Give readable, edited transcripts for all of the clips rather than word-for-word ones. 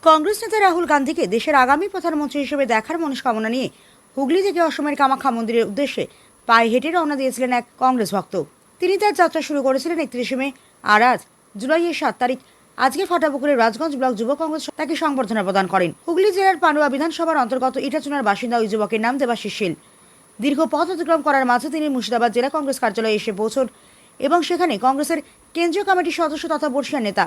কংগ্রেস নেতা রাহুল গান্ধীকে দেশের আগামী প্রধানমন্ত্রী হিসেবে দেখার মনস্কামনা নিয়ে হুগলি থেকে অসমের কামাখ্যা মন্দিরের উদ্দেশ্যে পায়ে হেঁটে রওনা দিয়েছিলেন এক কংগ্রেস ভক্ত। তিনি তার যাত্রা শুরু করেছিলেন 31শে মে, আর আজ জুলাইয়ের 7 তারিখ আজকে ফাটাপুকুরের রাজগঞ্জ ব্লক যুব কংগ্রেস তাকে সংবর্ধনা প্রদান করেন। হুগলি জেলার পান্ডুয়া বিধানসভার অন্তর্গত ইটাচুনার বাসিন্দা ওই যুবকের নাম দেবাশিস শীল। দীর্ঘ পথ অতিক্রম করার মাঝে তিনি মুর্শিদাবাদ জেলা কংগ্রেস কার্যালয়ে এসে পৌঁছন এবং সেখানে কংগ্রেসের কেন্দ্রীয় কমিটির সদস্য তথা বর্ষিয়ান নেতা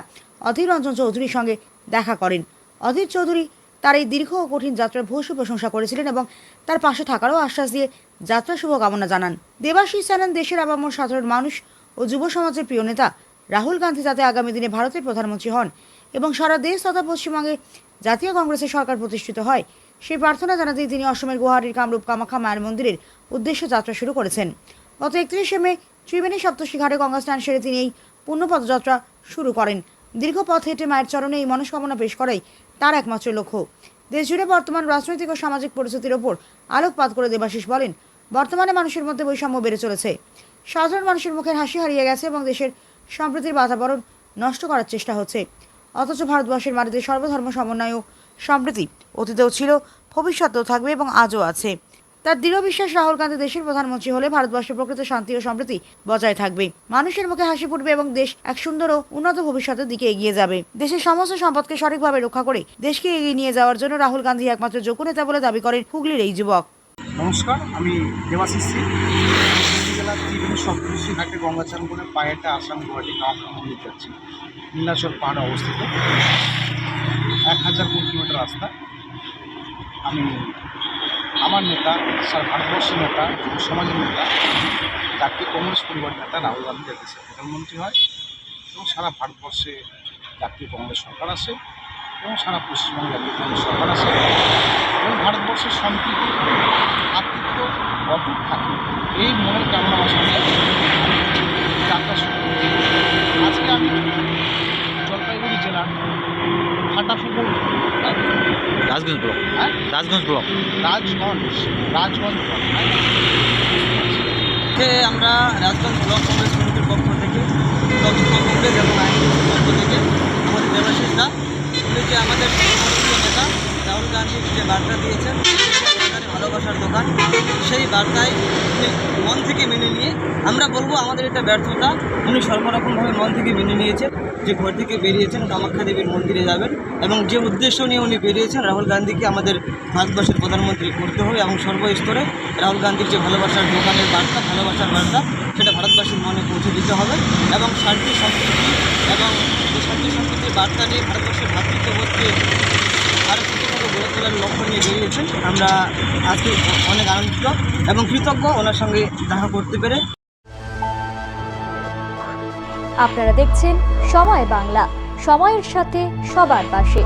অধীর রঞ্জন চৌধুরীর সঙ্গে দেখা করেন। অধীর চৌধুরী তার এই দীর্ঘ ও কঠিন যাত্রার ভূয়সী প্রশংসা করেছিলেন এবং তার পাশে থাকারও আশ্বাস দিয়ে যাত্রা শুভকামনা জানান। দেবাশিস জানান, দেশের আপামর সাধারণ মানুষ ও যুব সমাজের প্রিয় নেতা রাহুল গান্ধী যাতে আগামী দিনে ভারতের প্রধানমন্ত্রী হন এবং সারা দেশ তথা পশ্চিমবঙ্গে জাতীয় কংগ্রেসের সরকার প্রতিষ্ঠিত হয়, সেই প্রার্থনা জানাতেই তিনি অসমের গুয়াহাটির কামরূপ কামাখ্যা মায়ের মন্দিরের উদ্দেশ্যে যাত্রা শুরু করেছেন। গত 31শে মে ত্রিবেণী সপ্তর্ষি ঘাটে গঙ্গা স্নান সেরে তিনি এই পূর্ণ পদযাত্রা শুরু করেন। দীর্ঘ পথ হেঁটে মায়ের চরণে এই মনস্কামনা পেশ করাই তার একমাত্র লক্ষ্য। দেশজুড়ে বর্তমান রাজনৈতিক ও সামাজিক পরিস্থিতির ওপর আলোকপাত করে দেবাশিস বলেন, বর্তমানে মানুষের মধ্যে বৈষম্য বেড়ে চলেছে, সাধারণ মানুষের মুখের হাসি হারিয়ে গেছে এবং দেশের সম্প্রীতির বাতাবরণ নষ্ট করার চেষ্টা হচ্ছে। অথচ ভারতবর্ষের মাটিতে সর্বধর্ম সমন্বয় ও সম্প্রীতি অতীতেও ছিল, ভবিষ্যতেও থাকবে এবং আজও আছে। তার দৃঢ় বিশ্বাস, রাহুল গান্ধী দেশের প্রধানমন্ত্রী হলে ভারতবর্ষের প্রকৃত শান্তি ও সম্প্রীতি বজায় থাকবে, মানুষের মুখে হাসি ফুটবে এবং দেশ এক সুন্দর ও উন্নত ভবিষ্যতের দিকে এগিয়ে যাবে। দেশের সমস্ত সম্পদকে সঠিকভাবে রক্ষা করে দেশকে এগিয়ে নিয়ে যাওয়ার জন্য রাহুল গান্ধী একমাত্র যোগ্য নেতা বলে দাবি করেন হুগলির এই যুবক। নমস্কার, আমি দেবাশিস শীল। হুগলি জেলার ত্রিবেণী সপ্তর্ষি ঘাটে গঙ্গা চান করে পায়েটা আসাম গুয়াহাটি কামাখ্যা মন্দির যাচ্ছি। নীলাচল পাহাড়ে অবস্থিত 1000 কিলোমিটার রাস্তা। আমি আমার নেতা, সারা ভারতবর্ষের নেতা, যুব সমাজের নেতা, জাতীয় কংগ্রেস পরিবারের নেতা রাহুল গান্ধী যাতে প্রধানমন্ত্রী হয় এবং সারা ভারতবর্ষে জাতীয় কংগ্রেস সরকার আসে এবং সারা পশ্চিমবঙ্গে জাতীয় কংগ্রেস সরকার আসে এবং ভারতবর্ষের সম্প্রীতি ভ্রাতৃত্ব অটুট থাকে, এই মনের কামনা সঙ্গে যাত্রা শুরু করেছি। আজকে আমি জলপাইগুড়ি জেলার ফাটাপুকুর রাজগঞ্জ ব্লক আমরা রাজগঞ্জ ব্লক কংগ্রেস কমিটির পক্ষ থেকে যুব কংগ্রেস এবং আইনজীবীর পক্ষ থেকে আমাদের দেবাশিস দা, উনি যে আমাদের সর্বভারতীয় নেতা রাহুল গান্ধীর যে বার্তা দিয়েছেন ভালোবাসার দোকান, সেই বার্তায় উনি মন থেকে মেনে নিয়ে, আমরা বলবো আমাদের এটা ব্যর্থতা, উনি সর্বরকমভাবে মন থেকে মেনে নিয়েছেন যে ঘর থেকে বেরিয়েছেন কামাখ্যা দেবীর মন্দিরে যাবেন এবং যে উদ্দেশ্য নিয়ে উনি বেরিয়েছেন রাহুল গান্ধীকে আমাদের ভারতবর্ষের প্রধানমন্ত্রী করতে হবে এবং সর্বস্তরে রাহুল গান্ধীর যে ভালোবাসার দোকানের বার্তা, ভালোবাসার বার্তা, সেটা ভারতবাসীর মনে পৌঁছে দিতে হবে এবং শান্তি সম্প্রীতি এবং যে শান্তি সম্প্রীতির বার্তা নিয়ে ভারতবর্ষের ভ্রাতৃত্ববোধকে আরও ছোটোভাবে গড়ে তোলার লক্ষ্য নিয়ে বেরিয়েছেন। আমরা আজকে অনেক আনন্দিত এবং কৃতজ্ঞ ওনার সঙ্গে দেখা করতে পেরে। আপনারা দেখছেন সময় বাংলা, সময়ের সাথে সবার পাশে।